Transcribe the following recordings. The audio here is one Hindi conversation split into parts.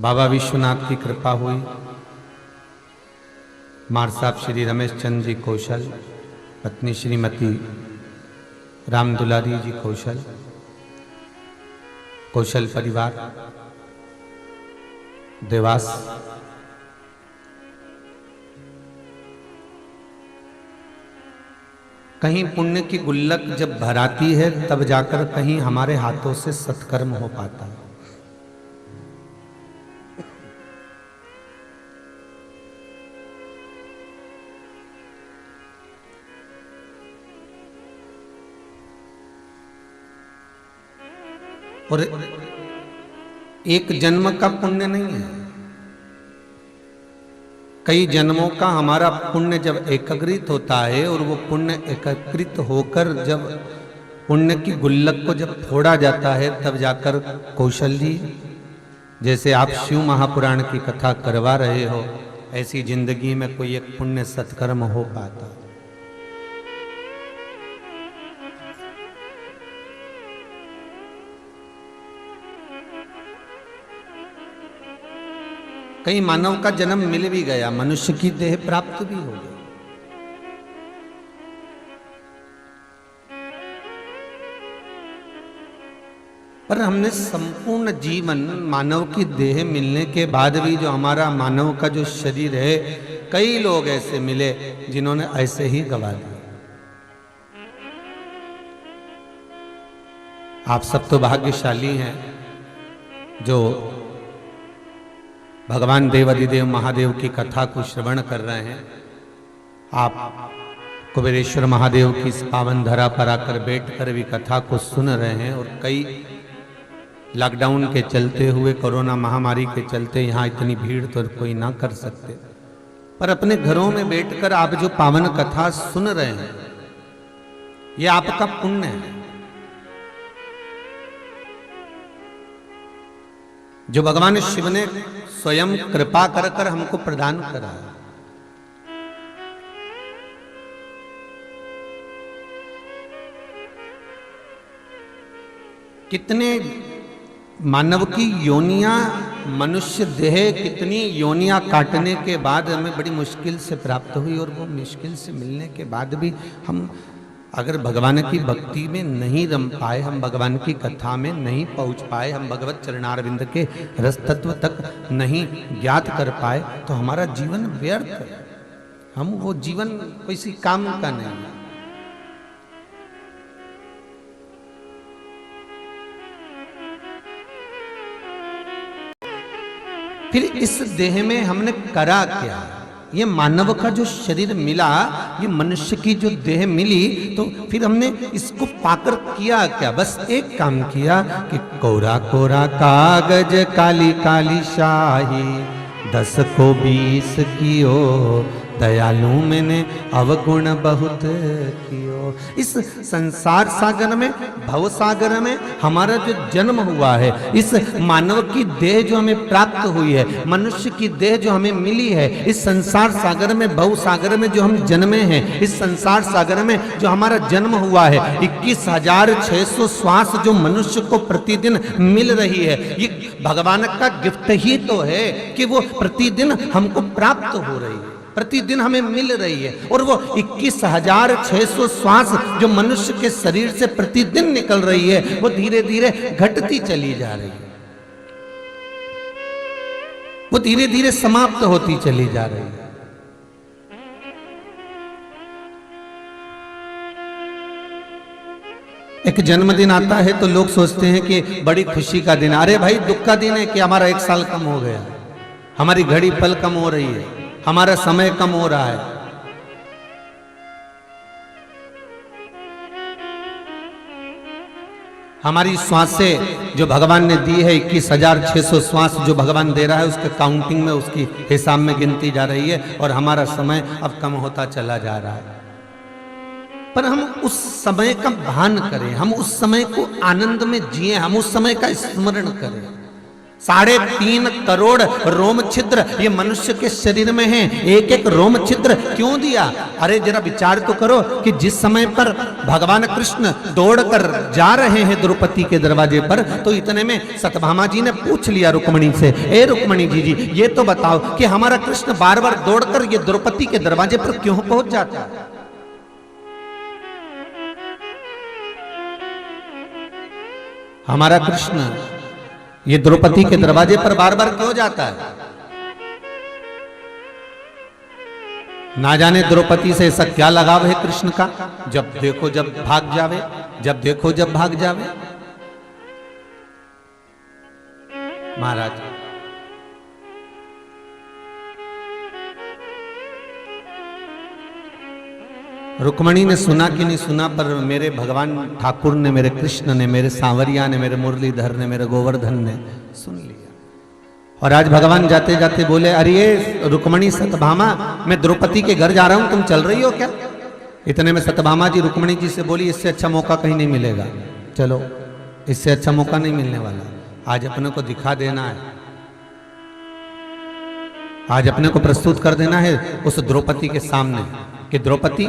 बाबा विश्वनाथ की कृपा हुई। मार साहब श्री रमेश चंद्र जी कौशल, पत्नी श्रीमती राम दुलारी जी कौशल, कौशल परिवार देवास, कहीं पुण्य की गुल्लक जब भराती है तब जाकर कहीं हमारे हाथों से सत्कर्म हो पाता है। और एक जन्म का पुण्य नहीं है, कई जन्मों का हमारा पुण्य जब एकत्रित होता है और वो पुण्य एकत्रित होकर जब पुण्य की गुल्लक को जब फोड़ा जाता है तब जाकर कौशल जी, जैसे आप शिव महापुराण की कथा करवा रहे हो, ऐसी जिंदगी में कोई एक पुण्य सत्कर्म हो पाता। कहीं मानव का जन्म मिल भी गया, मनुष्य की देह प्राप्त भी हो गई, पर हमने संपूर्ण जीवन मानव की देह मिलने के बाद भी जो हमारा मानव का जो शरीर है, कई लोग ऐसे मिले जिन्होंने ऐसे ही गवा दिया। आप सब तो भाग्यशाली हैं जो भगवान देवाधिदेव महादेव की कथा को श्रवण कर रहे हैं। आप कुबेरेश्वर महादेव की इस पावन धरा पर आकर बैठकर भी कथा को सुन रहे हैं, और कई लॉकडाउन के चलते हुए, कोरोना महामारी के चलते यहाँ इतनी भीड़ तो कोई ना कर सकते, पर अपने घरों में बैठकर आप जो पावन कथा सुन रहे हैं, ये आपका पुण्य है जो भगवान शिव ने स्वयं कृपा कर कर हमको प्रदान करा। कितने मानव की योनियां, मनुष्य देह कितनी योनियां काटने के बाद हमें बड़ी मुश्किल से प्राप्त हुई, और वो मुश्किल से मिलने के बाद भी हम अगर भगवान की भक्ति में नहीं रम पाए, हम भगवान की कथा में नहीं पहुंच पाए, हम भगवत चरणारविंद के रस तत्व तक नहीं ज्ञात कर पाए, तो हमारा जीवन व्यर्थ है। हम वो जीवन किसी काम का नहीं है। फिर इस देह में हमने करा क्या? ये मानव का जो शरीर मिला, ये मनुष्य की जो देह मिली, तो फिर हमने इसको पाकर किया क्या? बस एक काम किया कि कोरा कोरा कागज काली काली शाही, 10 को 20 कियो, दयालु मैंने अवगुण बहुत कियो। इस संसार सागर में, भव सागर में हमारा जो जन्म हुआ है, इस मानव की देह जो हमें प्राप्त हुई है, मनुष्य की देह जो हमें मिली है, इस संसार सागर में, भव सागर में जो हम जन्मे हैं, इस संसार सागर में जो हमारा जन्म हुआ है, 21,600 श्वास जो मनुष्य को प्रतिदिन मिल रही है, ये भगवान का गिफ्ट ही तो है कि वो प्रतिदिन हमको प्राप्त हो रही है, प्रतिदिन हमें मिल रही है। और वो 21,600 श्वास जो मनुष्य के शरीर से प्रतिदिन निकल रही है, वो धीरे धीरे घटती चली जा रही है, वो धीरे धीरे समाप्त होती चली जा रही है। एक जन्मदिन आता है तो लोग सोचते हैं कि बड़ी खुशी का दिन। अरे भाई, दुख का दिन है कि हमारा 1 साल कम हो गया, हमारी घड़ी पल कम हो रही है, हमारा समय कम हो रहा है। हमारी श्वासें जो भगवान ने दी है, 21,600 श्वास जो भगवान दे रहा है, उसके काउंटिंग में, उसकी हिसाब में गिनती जा रही है, और हमारा समय अब कम होता चला जा रहा है। पर हम उस समय का भान करें, हम उस समय को आनंद में जिए, हम उस समय का स्मरण करें। 3.5 करोड़ रोम छिद्र ये मनुष्य के शरीर में है, एक एक रोम छिद्र क्यों दिया? अरे जरा विचार तो करो कि जिस समय पर भगवान कृष्ण दौड़कर जा रहे हैं द्रौपदी के दरवाजे पर, तो इतने में सत्यभामा जी ने पूछ लिया रुक्मणी से, ए रुक्मणी जी ये तो बताओ कि हमारा कृष्ण बार बार दौड़कर ये द्रौपदी के दरवाजे पर क्यों पहुंच जाता है? हमारा कृष्ण ये द्रौपदी के दरवाजे पर बार बार क्यों जाता है? ना जाने द्रौपदी से ऐसा क्या लगाव है कृष्ण का, जब देखो जब भाग जावे, जब देखो जब भाग जावे। महाराज रुक्मणी ने सुना कि नहीं सुना, पर मेरे भगवान ठाकुर ने, मेरे कृष्ण ने, मेरे सांवरिया ने, मेरे मुरलीधर ने, मेरे गोवर्धन ने सुन लिया। और आज भगवान जाते जाते बोले, अरे रुक्मणी सत्यभामा, मैं द्रौपदी के घर जा रहा हूं, तुम चल रही हो क्या? इतने में सत्यभामा जी रुक्मणी जी से बोली, इससे अच्छा मौका कहीं नहीं मिलेगा, चलो इससे अच्छा मौका नहीं मिलने वाला, आज अपने को दिखा देना है, आज अपने को प्रस्तुत कर देना है उस द्रौपदी के सामने कि द्रौपदी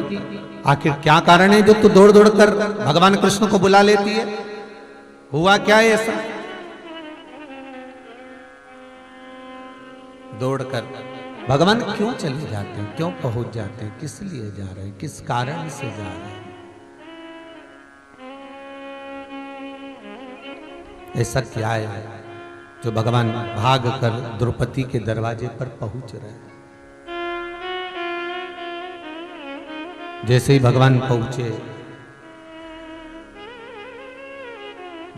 आखिर क्या कारण है जो तू दौड़ दौड़ कर भगवान कृष्ण को बुला लेती है? हुआ क्या है ऐसा? दौड़कर भगवान क्यों चले जाते हैं, क्यों पहुंच जाते हैं, किस लिए जा रहे हैं, किस कारण से जा रहे हैं? ऐसा क्या है जो भगवान भाग कर द्रौपदी के दरवाजे पर पहुंच रहे हैं? जैसे ही भगवान पहुंचे,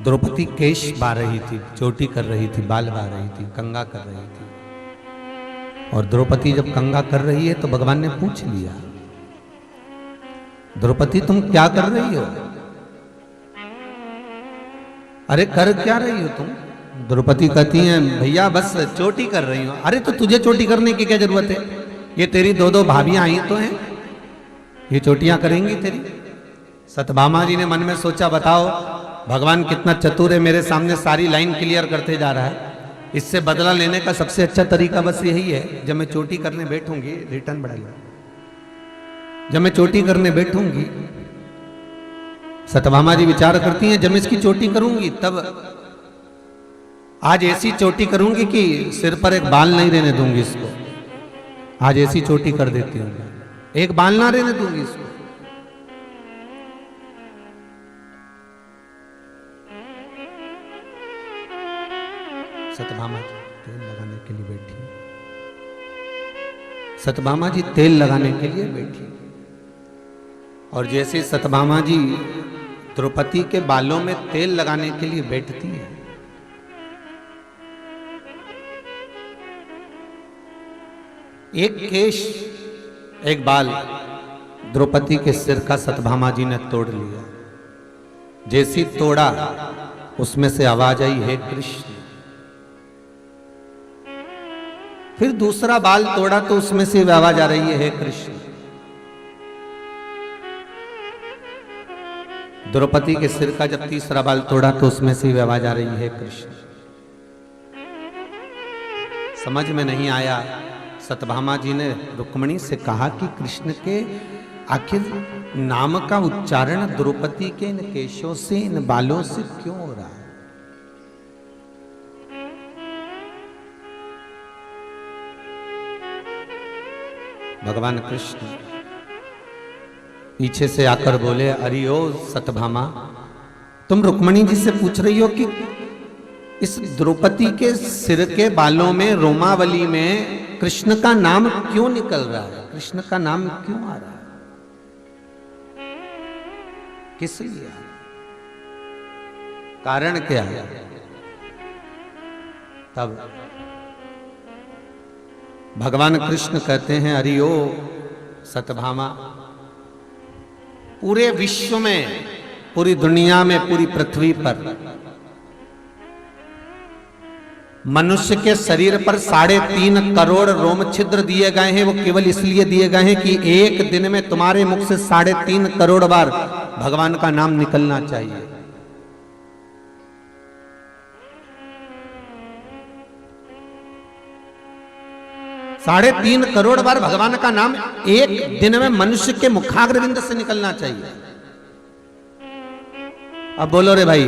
द्रौपदी केश बा रही थी, चोटी कर रही थी, बाल बा रही थी, कंघा कर रही थी। और द्रौपदी जब कंघा कर रही है तो भगवान ने पूछ लिया, द्रौपदी तुम क्या कर रही हो? अरे कर क्या रही हो तुम? द्रौपदी कहती है, भैया बस चोटी कर रही हो। अरे तो तुझे चोटी करने की क्या जरूरत है? ये तेरी दो दो भाभियां आई तो हैं, ये चोटियां करेंगी तेरी। सत्यभामा जी ने मन में सोचा, बताओ भगवान कितना चतुर है, मेरे सामने सारी लाइन क्लियर करते जा रहा है, इससे बदला लेने का सबसे अच्छा तरीका बस यही है, जब मैं चोटी करने बैठूंगी, रिटर्न बढ़ा लो, जब मैं चोटी करने बैठूंगी, सत्यभामा जी विचार करती हैं, जब मैं इसकी चोटी करूंगी तब आज ऐसी चोटी करूंगी कि सिर पर एक बाल नहीं रहने दूंगी इसको, आज ऐसी चोटी कर देती हूँ, एक बाल ना रहने दूंगी इसको। सत्यभामा जी तेल लगाने के लिए बैठी, सत्यभामा जी तेल लगाने के लिए बैठी, और जैसे सत्यभामा जी द्रौपदी के बालों में तेल लगाने के लिए बैठती है, एक केश, एक बाल द्रौपदी के सिर का सत्यभामा जी ने तोड़ लिया। जैसी तोड़ा उसमें से आवाज आई, हे कृष्ण। फिर दूसरा बाल तोड़ा तो उसमें से आवाज आ रही है, हे कृष्ण। द्रौपदी के सिर का जब तीसरा बाल तोड़ा तो उसमें से आवाज आ रही है, कृष्ण। समझ में नहीं आया। सत्यभामा जी ने रुक्मणी से कहा कि कृष्ण के आखिर नाम का उच्चारण द्रौपदी के इन केशों से, इन बालों से क्यों हो रहा है? भगवान कृष्ण पीछे से आकर बोले, अरे ओ सत्यभामा, तुम रुक्मणी जी से पूछ रही हो कि इस द्रौपदी के सिर के बालों में, रोमावली में कृष्ण का नाम क्यों निकल रहा है, कृष्ण का नाम क्यों आ रहा है, किस लिए, कारण क्या है? तब भगवान कृष्ण कहते हैं, अरे ओ सत्यभामा, पूरे विश्व में, पूरी दुनिया में, पूरी पृथ्वी पर मनुष्य के शरीर पर 3.5 करोड़ रोम छिद्र दिए गए हैं। वो केवल इसलिए दिए गए हैं कि एक दिन में तुम्हारे मुख से 3.5 करोड़ बार भगवान का नाम निकलना चाहिए। 3.5 करोड़ बार भगवान का नाम एक दिन में मनुष्य के मुखाग्रविंद से निकलना चाहिए। अब बोलो रे भाई,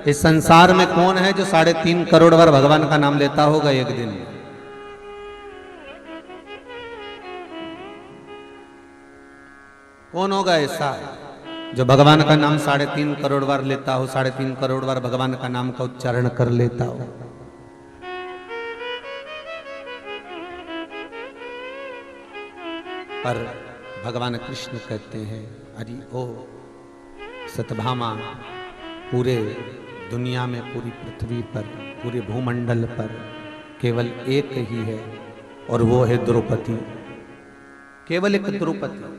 इस संसार में कौन है जो 3.5 करोड़ बार भगवान का नाम लेता होगा एक दिन में? कौन होगा ऐसा जो भगवान का नाम 3.5 करोड़ बार लेता हो, 3.5 करोड़ बार भगवान का नाम का उच्चारण कर लेता हो? पर भगवान कृष्ण कहते हैं, अरे ओ सतभामा, पूरे दुनिया में, पूरी पृथ्वी पर, पूरे भूमंडल पर केवल एक ही है और वो है द्रौपदी। केवल एक द्रौपदी।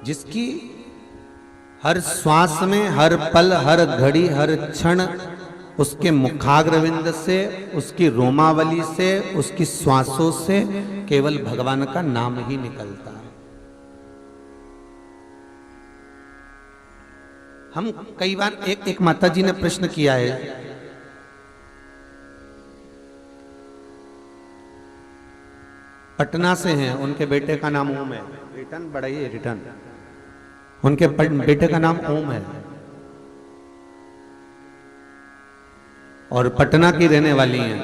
जिसकी हर श्वास में, हर पल, हर घड़ी, हर क्षण उसके मुखाग्रविंद से, उसकी रोमावली से, उसकी श्वासों से केवल भगवान का नाम ही निकलता है। हम कई बार एक माता जी ने प्रश्न किया है, पटना से हैं, उनके बेटे का नाम ओम है। रिटर्न बढ़ाइए, रिटर्न। उनके बेटे का नाम ओम है और पटना की रहने वाली हैं।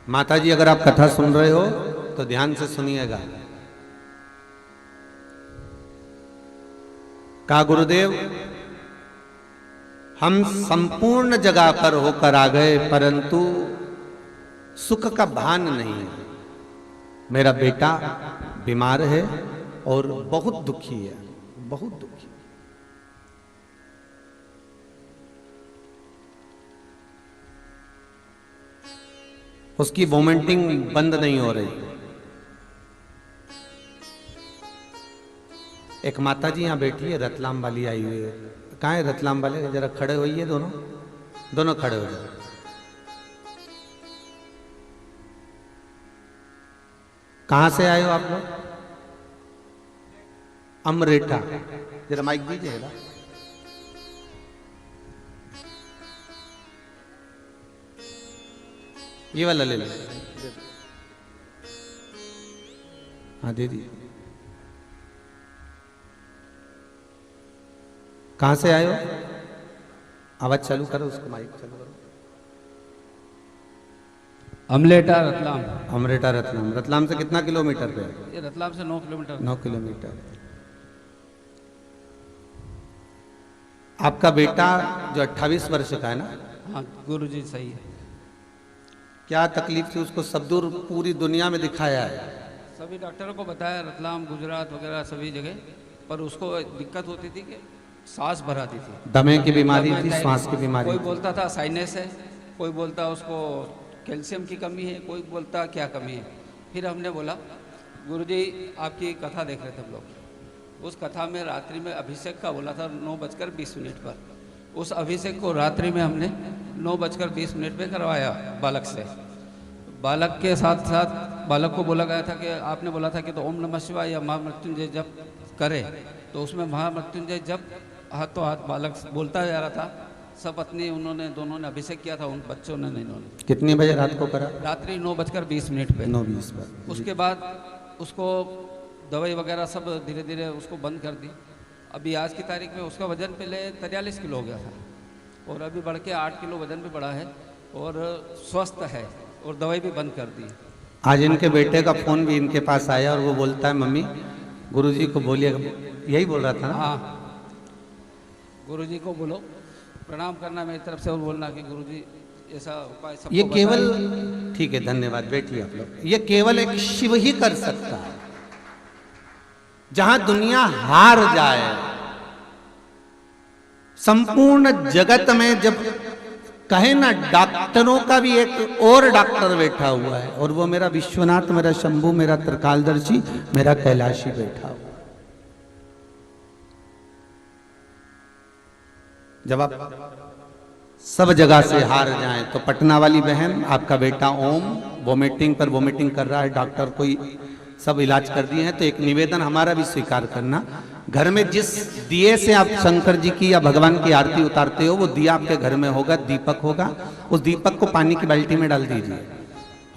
माता जी, अगर आप कथा सुन रहे हो तो ध्यान से सुनिएगा। कहा, गुरुदेव हम संपूर्ण जगह पर होकर आ गए, परंतु सुख का भान नहीं है। मेरा बेटा बीमार है और बहुत दुखी है, बहुत दुखी। उसकी वोमिटिंग बंद नहीं हो रही। एक माता जी यहां बैठी है, रतलाम वाली आई हुई है। कहाँ है रतलाम वाले? जरा खड़े होइए, दोनों दोनों खड़े हो जाए। कहां से आए हो आप लोग? अमरेठा। जरा माइक दीजिएगा। ये वाला ले लो। हाँ दे दी। कहां से आए हो? आवाज चालू करो, उसको माइक चालू करो। अमलेटा रतलाम। अमरेठा रतलाम। रतलाम से कितना किलोमीटर पे? ये रतलाम से 9 किलोमीटर। 9 किलोमीटर। आपका बेटा जो 28 वर्ष का है ना? हाँ गुरुजी सही है। क्या तकलीफ थी उसको? सब दूर पूरी दुनिया में दिखाया है, सभी डॉक्टरों को बताया, रतलाम, गुजरात वगैरह सभी जगह, पर उसको दिक्कत होती थी कि सांस भराती थी, दमे की बीमारी थी, श्वास की बीमारी। कोई बोलता था साइनस है, कोई बोलता उसको कैल्शियम की कमी है, कोई बोलता क्या कमी है। फिर हमने बोला, गुरुजी आपकी कथा देख रहे थे हम लोग, उस कथा में रात्रि में अभिषेक का बोला था 9:20 पर। उस अभिषेक को रात्रि में हमने 9:20 पे करवाया बालक से। बालक के साथ साथ बालक को बोला गया था कि आपने बोला था कि तो ओम नमः शिवाय या महामृत्युंजय जप करे, तो उसमें महामृत्युंजय जप हाथों हाथ बालक बोलता जा रहा था। सब पत्नी उन्होंने, दोनों ने अभिषेक किया था, उन बच्चों ने नहीं। इन्होंने कितने बजे रात को करा? रात्रि 9:20 पे। 9:20 पर। उसके बाद उसको दवाई वगैरह सब धीरे धीरे उसको बंद कर दी। अभी आज की तारीख में उसका वजन पहले 43 किलो हो गया था और अभी बढ़ के 8 किलो वजन भी बढ़ा है और स्वस्थ है और दवाई भी बंद कर दी। आज इनके बेटे का फोन भी इनके पास आया और वो बोलता है, मम्मी गुरुजी को बोलिए, यही बोल रहा था ना? हाँ, गुरुजी को बोलो, प्रणाम करना मेरी तरफ से और बोलना कि गुरुजी ऐसा उपाय सबको ये केवल, बताइए। ठीक है, धन्यवाद, बैठिए आप लोग। ये केवल एक शिव ही कर सकता है। जहां दुनिया हार जाए, संपूर्ण जगत में जब कहे ना, डॉक्टरों का भी एक और डॉक्टर बैठा हुआ है और वो मेरा विश्वनाथ, मेरा शंभू, मेरा त्रिकालदर्शी, मेरा कैलाशी बैठा हुआ। जब आप सब जगह से हार जाएं तो पटना वाली बहन, आपका बेटा ओम वोमिटिंग पर वोमिटिंग कर रहा है, डॉक्टर कोई सब इलाज कर दिए हैं, तो एक निवेदन हमारा भी स्वीकार करना, घर में जिस दिए से आप शंकर जी की या भगवान की आरती उतारते हो वो दिया आपके घर में होगा, दीपक होगा। उस दीपक को पानी की बाल्टी में डाल दीजिए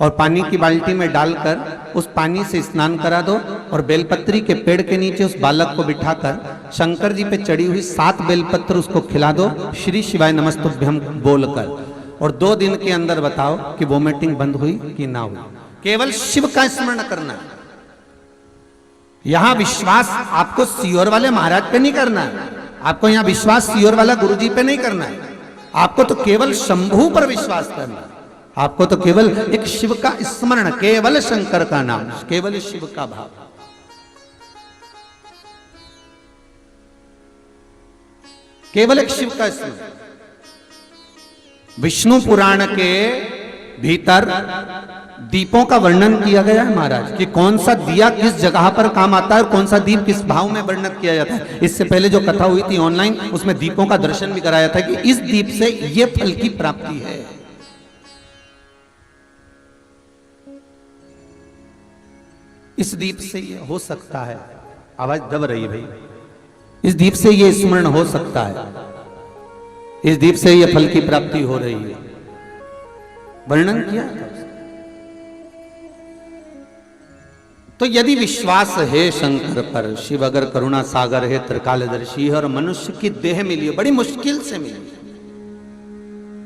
और पानी की बाल्टी में डालकर उस पानी से स्नान करा दो और बेलपत्री के पेड़ के नीचे उस बालक को बिठाकर शंकर जी पे चढ़ी हुई 7 बेलपत्र उसको खिला दो, श्री शिवाय नमस्तुभ्यम बोलकर। और 2 दिन के अंदर बताओ कि वोमिटिंग बंद हुई कि ना हुई। केवल शिव का स्मरण करना है। यहां विश्वास आपको सियोर वाले महाराज पे नहीं करना है, आपको यहां विश्वास सियोर वाला गुरुजी पे नहीं करना है, आपको तो केवल शंभू पर विश्वास करना है। आपको तो केवल एक शिव का स्मरण, केवल शंकर का नाम, केवल शिव का भाव। केवल एक शिव का स्मरण। विष्णु पुराण के भीतर दीपों का वर्णन किया गया है महाराज, कि कौन सा दिया किस जगह पर काम आता है और कौन सा दीप किस भाव में वर्णन किया जाता है। इससे पहले जो कथा हुई थी ऑनलाइन, उसमें दीपों का दर्शन भी कराया था कि इस दीप से ये फल की प्राप्ति है। इस दीप से ये हो सकता है, आवाज दब रही है भाई, इस दीप से ये स्मरण हो सकता है, इस दीप से ये फल की प्राप्ति हो रही है, वर्णन किया था। तो यदि विश्वास है शंकर पर, शिव अगर करुणा सागर है, त्रिकालदर्शी है और मनुष्य की देह मिली है, बड़ी मुश्किल से मिली,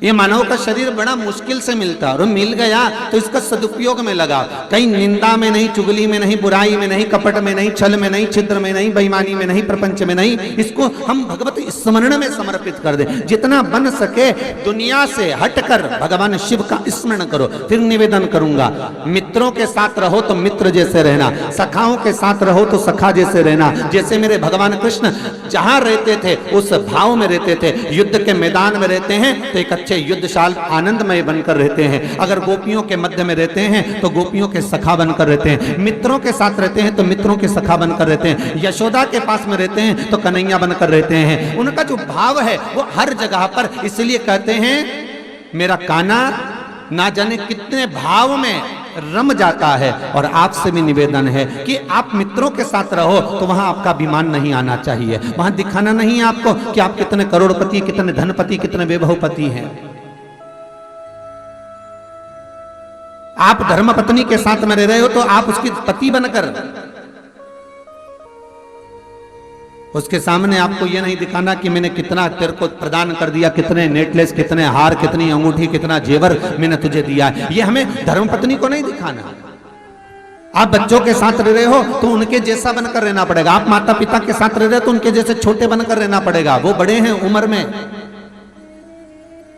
ये मानव का शरीर बड़ा मुश्किल से मिलता है और मिल गया तो इसका सदुपयोग में लगा। कहीं निंदा में नहीं, चुगली में नहीं, बुराई में नहीं, कपट में नहीं, छल में नहीं, छिद्र में नहीं, बेईमानी में नहीं, प्रपंच में नहीं, इसको हम भगवत स्मरण में समर्पित कर दें। जितना बन सके दुनिया से हटकर भगवान शिव का स्मरण करो। फिर निवेदन करूंगा, मित्रों के साथ रहो तो मित्र जैसे रहना, सखाओं के साथ रहो तो सखा जैसे रहना। जैसे मेरे भगवान कृष्ण जहां रहते थे उस भाव में रहते थे। युद्ध के मैदान में रहते हैं तो एक अच्छे युद्धशाल आनंदमय बनकर रहते हैं। अगर गोपियों के मध्य में रहते हैं तो गोपियों के सखा बनकर रहते हैं। मित्रों के साथ रहते हैं तो मित्रों के सखा बनकर रहते हैं। यशोदा के पास में रहते हैं तो कन्हैया बनकर रहते हैं। उनका जो भाव है वो हर जगह पर, इसलिए कहते हैं मेरा कान्हा ना जाने कितने भाव में रम जाता है। और आपसे भी निवेदन है कि आप मित्रों के साथ रहो तो वहां आपका अभिमान नहीं आना चाहिए, वहां दिखाना नहीं है आपको कि आप कितने करोड़पति, कितने धनपति, कितने वैभवपति हैं। आप धर्मपत्नी के साथ में रह रहे हो तो आप उसकी पति बनकर, उसके सामने आपको यह नहीं दिखाना कि मैंने कितना तेरे को प्रदान कर दिया, कितने नेकलेस, कितने हार, कितनी अंगूठी, कितना जेवर मैंने तुझे दिया है। ये हमें धर्मपत्नी को नहीं दिखाना। आप बच्चों के साथ रह रहे हो तो उनके जैसा बनकर रहना पड़ेगा। आप माता पिता के साथ रह रहे हो तो उनके जैसे छोटे बनकर रहना पड़ेगा। वो बड़े हैं उम्र में,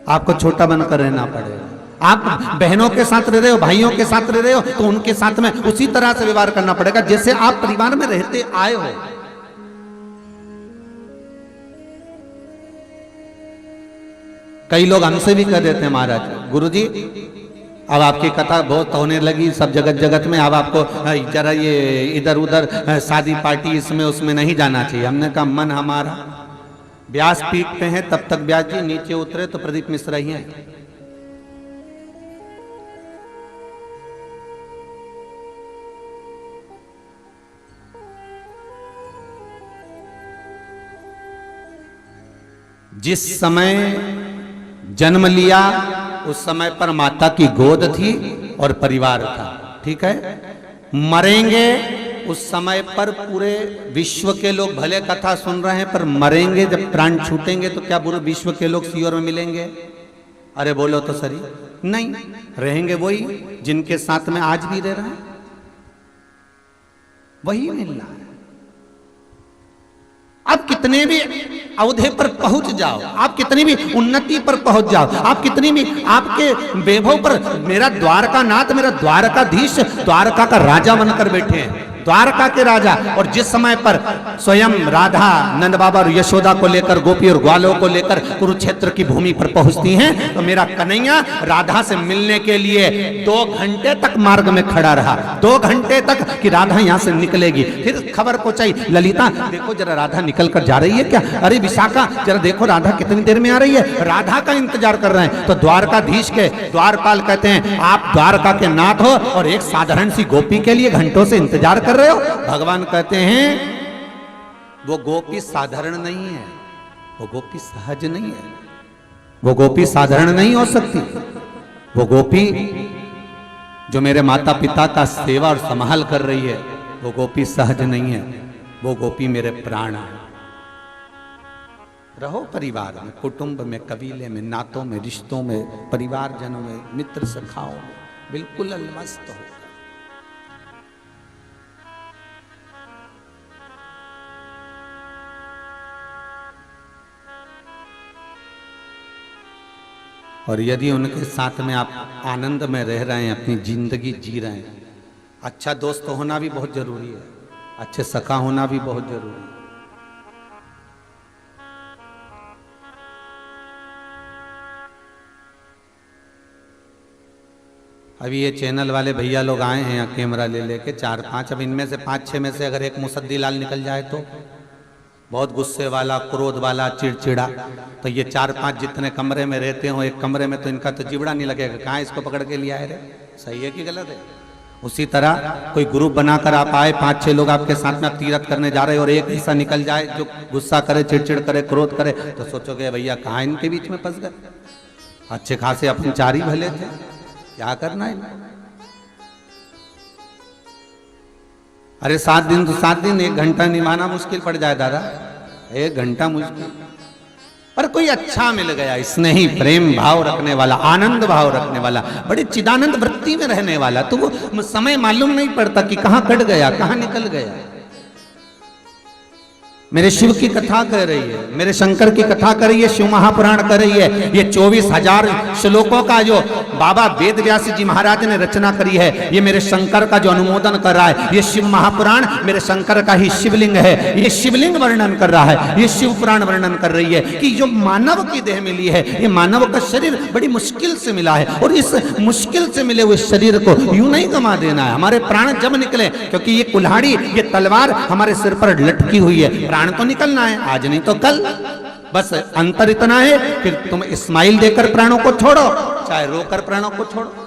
आपको छोटा बनकर रहना पड़ेगा। आप बहनों के साथ रह रहे हो, भाइयों के साथ रह रहे हो तो उनके साथ में उसी तरह से व्यवहार करना पड़ेगा जैसे आप परिवार में रहते आए हो। कई लोग हमसे भी कह देते हैं महाराज, गुरुजी अब आपकी कथा बहुत होने लगी सब जगत जगत में, अब आपको जरा ये इधर उधर शादी पार्टी इसमें उसमें नहीं जाना चाहिए। हमने कहा मन हमारा, व्यास पीटते हैं तब तक व्यास जी नीचे उतरे तो प्रदीप मिश्रा ही हैं। जिस समय जन्म लिया उस समय पर माता की गोद थी और परिवार था, ठीक है। मरेंगे उस समय पर पूरे विश्व के लोग भले कथा सुन रहे हैं, पर मरेंगे जब प्राण छूटेंगे तो क्या पूरे विश्व के लोग सियोर में मिलेंगे? अरे बोलो तो सही, नहीं, रहेंगे वही जिनके साथ में आज भी रह रहे हैं, वही मिलना है। आप कितने भी अवधे पर पहुंच जाओ, आप कितनी भी उन्नति पर पहुंच जाओ, आप कितनी भी आपके वैभव पर, मेरा द्वारका नाथ, मेरा द्वारकाधीश द्वारका का राजा बनकर बैठे हैं, द्वारका के राजा। और जिस समय पर स्वयं राधा नंद बाबा और यशोदा को लेकर, गोपी और ग्वालों को लेकर कुरुक्षेत्र की भूमि पर पहुंचती हैं तो मेरा कन्हैया राधा से मिलने के लिए 2 घंटे तक मार्ग में खड़ा रहा, 2 घंटे तक कि राधा यहां से निकलेगी। फिर खबर पहुंचाई, ललिता देखो जरा राधा निकल कर जा रही है क्या? अरे विशाखा जरा देखो राधा कितनी देर में आ रही है। राधा का इंतजार कर रहे हैं। तो द्वारकाधीश के द्वारपाल कहते हैं आप द्वारका के नाथ हो और एक साधारण सी गोपी के लिए घंटों से इंतजार कर रहे हो। भगवान कहते हैं वो गोपी साधारण नहीं है, वो गोपी सहज नहीं है, वो गोपी साधारण नहीं हो सकती। वो गोपी जो मेरे माता पिता का सेवा और संभाल कर रही है, वो गोपी सहज नहीं है, वो गोपी मेरे प्राण है। रहो परिवार में, कुटुंब में, कबीले में, नातों में, रिश्तों में, परिवारजनों में, मित्र सखाओं में, बिल्कुल अलमस्त हो। और यदि उनके साथ में आप आनंद में रह रहे हैं, अपनी जिंदगी जी रहे हैं, अच्छा दोस्त होना भी बहुत जरूरी है, अच्छे सखा होना भी बहुत जरूरी है। अभी ये चैनल वाले भैया लोग आए हैं यहाँ कैमरा ले लेके 4-5, अब इनमें से 5-6 में से अगर एक मुसद्दी लाल निकल जाए तो बहुत गुस्से वाला, क्रोध वाला, चिड़चिड़ा, तो ये 4-5 जितने कमरे में रहते हो, एक कमरे में तो इनका तो जीवड़ा नहीं लगेगा, कहाँ इसको पकड़ के लिया है रे, सही है कि गलत है। उसी तरह कोई ग्रुप बनाकर आप आए, 5-6 लोग आपके साथ में आप तीरथ करने जा रहे हो और एक ऐसा निकल जाए जो गुस्सा करे, चिड़चिड़ करे, क्रोध करे, तो सोचोगे भैया कहाँ इनके बीच में फंस गए, अच्छे खासे अपन 4 ही भले थे, क्या करना है। अरे 7 दिन तो 7 दिन, 1 घंटा निभाना मुश्किल पड़ जाए दादा, 1 घंटा मुश्किल, पर कोई अच्छा मिल गया, स्नेही, प्रेम भाव रखने वाला, आनंद भाव रखने वाला, बड़े चिदानंद वृत्ति में रहने वाला, तो वो समय मालूम नहीं पड़ता कि कहाँ कट गया, कहाँ निकल गया। मेरे शिव की कथा कह रही है, मेरे शंकर की कथा कर रही है, शिव महापुराण कर रही है। ये 24,000 श्लोकों का जो बाबा वेद व्यास जी महाराज ने रचना करी है, ये मेरे शंकर का जो अनुमोदन कर रहा है। ये शिव महापुराण मेरे शंकर का ही शिवलिंग है, ये शिवलिंग वर्णन कर रहा है, ये शिव पुराण वर्णन कर रही है कि जो मानव की देह मिली है, ये मानव का शरीर बड़ी मुश्किल से मिला है, और इस मुश्किल से मिले हुए शरीर को यूं नहीं गंवा देना है। हमारे प्राण जब निकले, क्योंकि ये कुल्हाड़ी, ये तलवार हमारे सिर पर लटकी हुई है, प्राण तो निकलना है, आज नहीं तो कल। बस अंतर इतना है कि तुम स्माइल देकर प्राणों को छोड़ो, चाहे रोकर प्राणों को छोड़ो।